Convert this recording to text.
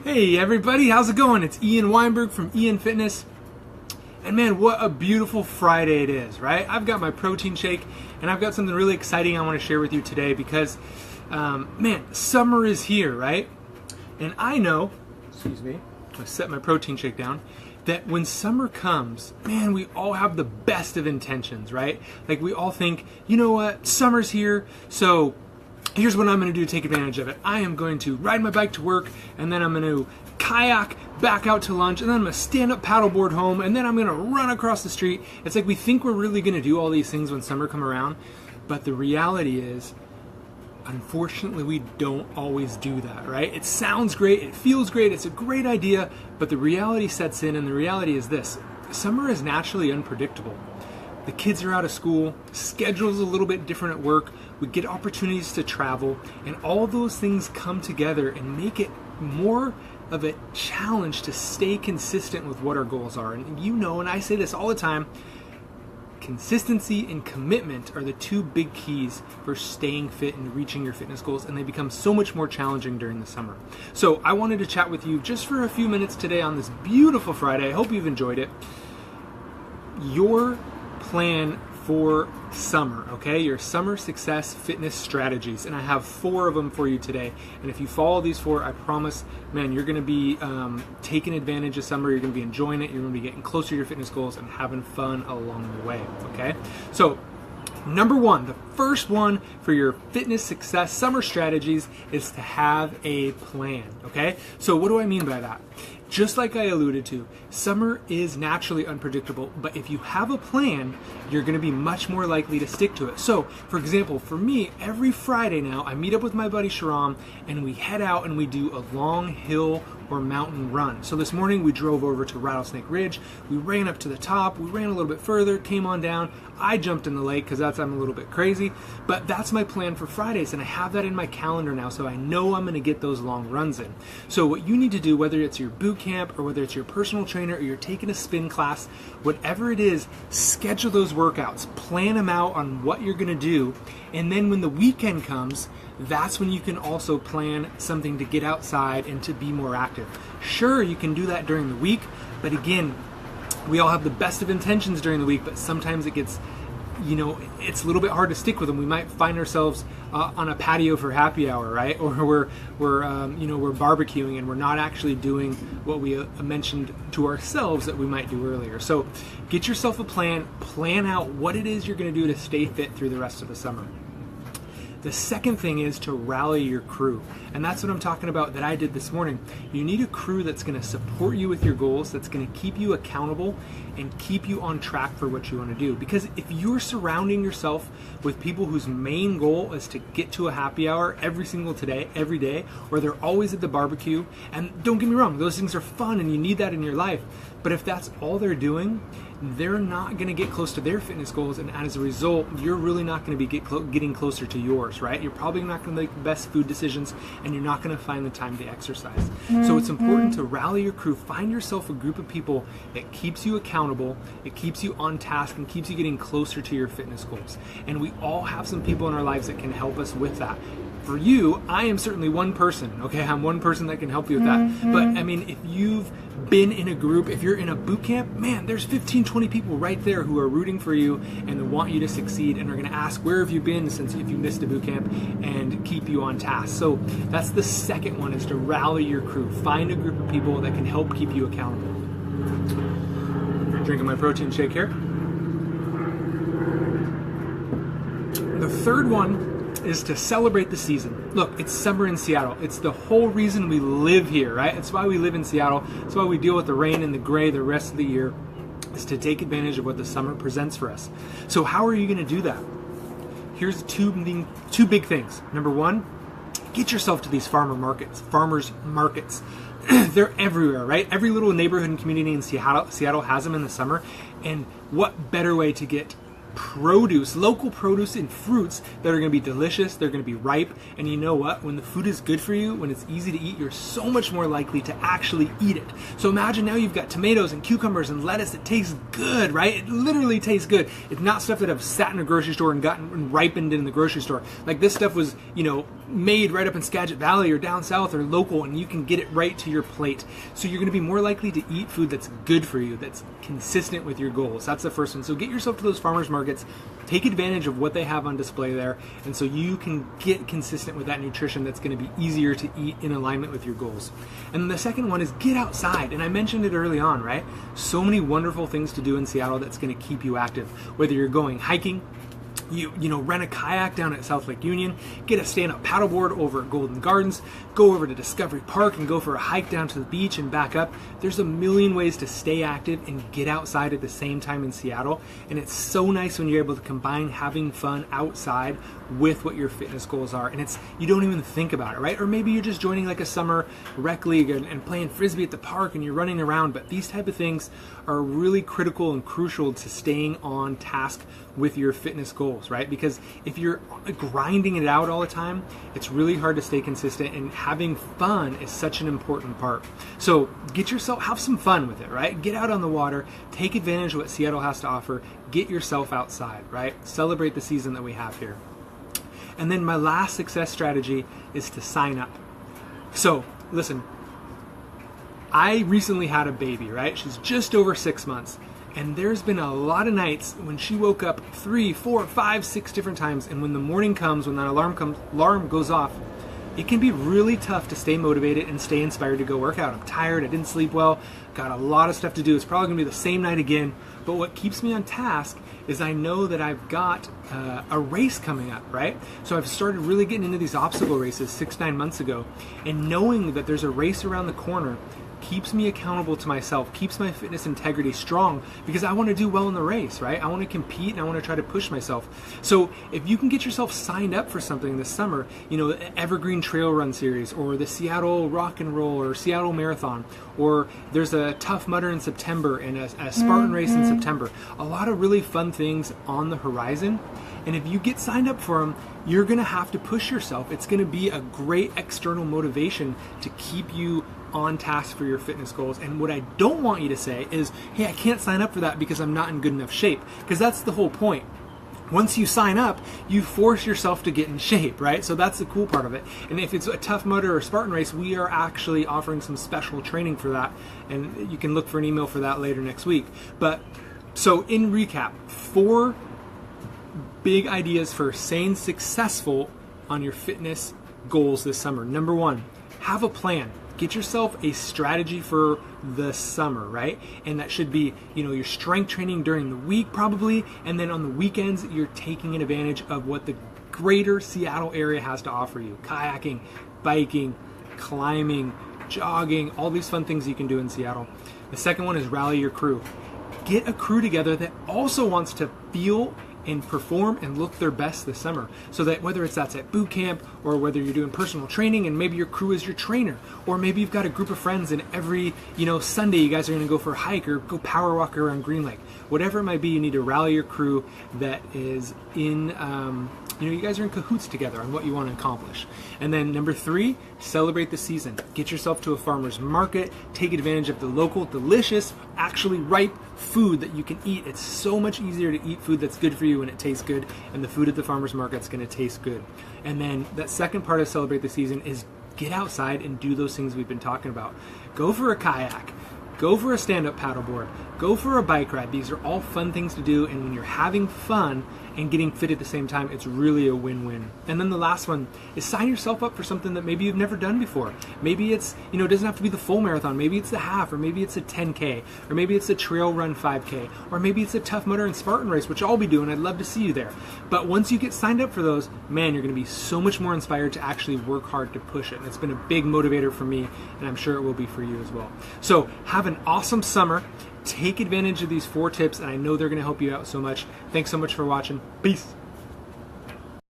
Hey everybody, how's it going? It's Ian Weinberg from Ianfitness. And man, what a beautiful Friday it is, right? I've got my protein shake and I've got something really exciting I want to share with you today because, man, summer is here, right? And I know, I set my protein shake down, that when summer comes, man, we all have the best of intentions, right? Like we all think, you know what, summer's here, so here's what I'm going to do to take advantage of it. I am going to ride my bike to work, and then I'm going to kayak back out to lunch, and then I'm going to stand up paddleboard home, and then I'm going to run across the street. It's like we think we're really going to do all these things when summer come around, but the reality is, unfortunately, we don't always do that, right? It sounds great, it feels great, it's a great idea, but the reality sets in, and the reality is this: summer is naturally unpredictable. The kids are out of school, schedule's a little bit different at work, we get opportunities to travel, and all those things come together and make it more of a challenge to stay consistent with what our goals are. And you know, and I say this all the time, consistency and commitment are the two big keys for staying fit and reaching your fitness goals, and they become so much more challenging during the summer. So I wanted to chat with you just for a few minutes today on this beautiful Friday. I hope you've enjoyed it. Your plan for summer, okay? Your summer success fitness strategies, and I have 4 of them for you today. And if you follow these 4, I promise, man, you're going to be taking advantage of summer. You're going to be enjoying it. You're going to be getting closer to your fitness goals and having fun along the way, okay? So number 1, the first one for your fitness success summer strategies is to have a plan, okay? So what do I mean by that? Just like I alluded to, summer is naturally unpredictable, but if you have a plan, you're going to be much more likely to stick to it. So, for example, for me, every Friday now, I meet up with my buddy Sharam, and we head out and we do a long hill or mountain run. So this morning we drove over to Rattlesnake Ridge, we ran up to the top, we ran a little bit further, came on down. I jumped in the lake because I'm a little bit crazy, but that's my plan for Fridays, and I have that in my calendar now, so I know I'm going to get those long runs in. So what you need to do, whether it's your boot camp or whether it's your personal trainer or you're taking a spin class, whatever it is, schedule those workouts, plan them out on what you're going to do, and then when the weekend comes, that's when you can also plan something to get outside and to be more active. Sure, you can do that during the week, but again, we all have the best of intentions during the week, but sometimes it gets, it's a little bit hard to stick with them. We might find ourselves on a patio for happy hour, right? Or we're barbecuing and we're not actually doing what we mentioned to ourselves that we might do earlier. So get yourself a plan out what it is you're going to do to stay fit through the rest of the summer. The second thing is to rally your crew. And that's what I'm talking about that I did this morning. You need a crew that's going to support you with your goals, that's going to keep you accountable and keep you on track for what you want to do. Because if you're surrounding yourself with people whose main goal is to get to a happy hour every day, or they're always at the barbecue, and don't get me wrong, those things are fun and you need that in your life. But if that's all they're doing, they're not going to get close to their fitness goals, and as a result, you're really not going to be getting closer to yours, right? You're probably not going to make the best food decisions, and you're not going to find the time to exercise. So it's important to rally your crew. Find yourself a group of people that keeps you accountable, it keeps you on task, and keeps you getting closer to your fitness goals. And we all have some people in our lives that can help us with that. For you, I am certainly one person, okay? I'm one person that can help you with that. But I mean, if you've been in a group, if you're in a boot camp, man, there's 15, 20 people right there who are rooting for you and they want you to succeed and are going to ask, where have you been since if you missed a boot camp, and keep you on task. So that's the second one, is to rally your crew. Find a group of people that can help keep you accountable. Drinking my protein shake here. The third one is to celebrate the season. Look, it's summer in Seattle. It's the whole reason we live here, right? It's why we live in Seattle. It's why we deal with the rain and the gray the rest of the year, is to take advantage of what the summer presents for us. So how are you going to do that? Here's two big things. Number 1, get yourself to these farmers markets. They're everywhere, right? Every little neighborhood and community in Seattle has them in the summer. And what better way to get produce, local produce and fruits that are going to be delicious, they're going to be ripe, and you know what? When the food is good for you, when it's easy to eat, you're so much more likely to actually eat it. So imagine now you've got tomatoes and cucumbers and lettuce that tastes good, right? It literally tastes good. It's not stuff that have sat in a grocery store and gotten ripened in the grocery store. Like this stuff was, made right up in Skagit Valley or down south or local, and you can get it right to your plate. So you're going to be more likely to eat food that's good for you, that's consistent with your goals. That's the first one. So get yourself to those farmers markets, take advantage of what they have on display there, and so you can get consistent with that nutrition that's going to be easier to eat in alignment with your goals. And then the second one is get outside. And I mentioned it early on, right? So many wonderful things to do in Seattle that's going to keep you active. Whether you're going hiking, you rent a kayak down at South Lake Union, get a stand-up paddleboard over at Golden Gardens, go over to Discovery Park and go for a hike down to the beach and back up. There's a million ways to stay active and get outside at the same time in Seattle. And it's so nice when you're able to combine having fun outside with what your fitness goals are. And you don't even think about it, right? Or maybe you're just joining like a summer rec league and playing Frisbee at the park and you're running around. But these type of things are really critical and crucial to staying on task with your fitness goals, right? Because if you're grinding it out all the time, it's really hard to stay consistent, and having fun is such an important part. So have some fun with it, right? Get out on the water, take advantage of what Seattle has to offer, get yourself outside, right? Celebrate the season that we have here. And then my last success strategy is to sign up. So listen, I recently had a baby, right? She's just over 6 months. And there's been a lot of nights when she woke up 3, 4, 5, 6 different times. And when the morning comes, when that alarm goes off, it can be really tough to stay motivated and stay inspired to go work out. I'm tired, I didn't sleep well, got a lot of stuff to do. It's probably gonna be the same night again. But what keeps me on task is I know that I've got a race coming up, right? So I've started really getting into these obstacle races 6-9 months ago. And knowing that there's a race around the corner keeps me accountable to myself, keeps my fitness integrity strong, because I want to do well in the race, right? I want to compete and I want to try to push myself. So if you can get yourself signed up for something this summer, the Evergreen Trail Run Series, or the Seattle Rock and Roll, or Seattle Marathon, or there's a Tough Mudder in September and a Spartan race in September, a lot of really fun things on the horizon. And if you get signed up for them, you're going to have to push yourself. It's going to be a great external motivation to keep you on task for your fitness goals. And what I don't want you to say is, hey, I can't sign up for that because I'm not in good enough shape. Because that's the whole point. Once you sign up, you force yourself to get in shape, right? So that's the cool part of it. And if it's a Tough Mudder or Spartan race, we are actually offering some special training for that. And you can look for an email for that later next week. But so in recap, 4 big ideas for staying successful on your fitness goals this summer. Number 1, have a plan. Get yourself a strategy for the summer, right? And that should be, your strength training during the week probably, and then on the weekends, you're taking advantage of what the greater Seattle area has to offer you. Kayaking, biking, climbing, jogging, all these fun things you can do in Seattle. The second one is rally your crew. Get a crew together that also wants to feel and perform and look their best this summer, so that whether that's at boot camp, or whether you're doing personal training and maybe your crew is your trainer, or maybe you've got a group of friends and every Sunday you guys are going to go for a hike or go power walk around Green Lake. Whatever it might be, you need to rally your crew that is in you guys are in cahoots together on what you want to accomplish. And then number 3, celebrate the season. Get yourself to a farmer's market, take advantage of the local, delicious, actually ripe food that you can eat. It's so much easier to eat food that's good for you when it tastes good, and the food at the farmer's market's going to taste good. And then that second part of celebrate the season is get outside and do those things we've been talking about. Go for a kayak, go for a stand-up paddleboard, go for a bike ride. These are all fun things to do, and when you're having fun and getting fit at the same time, it's really a win-win. And then the last one is sign yourself up for something that maybe you've never done before. Maybe it's, it doesn't have to be the full marathon. Maybe it's the half, or maybe it's a 10K, or maybe it's a trail run 5K, or maybe it's a Tough Mudder and Spartan race, which I'll be doing. I'd love to see you there. But once you get signed up for those, man, you're going to be so much more inspired to actually work hard to push it. And it's been a big motivator for me, and I'm sure it will be for you as well. So have an awesome summer. Take advantage of these 4 tips, and I know they're going to help you out so much. Thanks so much for watching. Peace.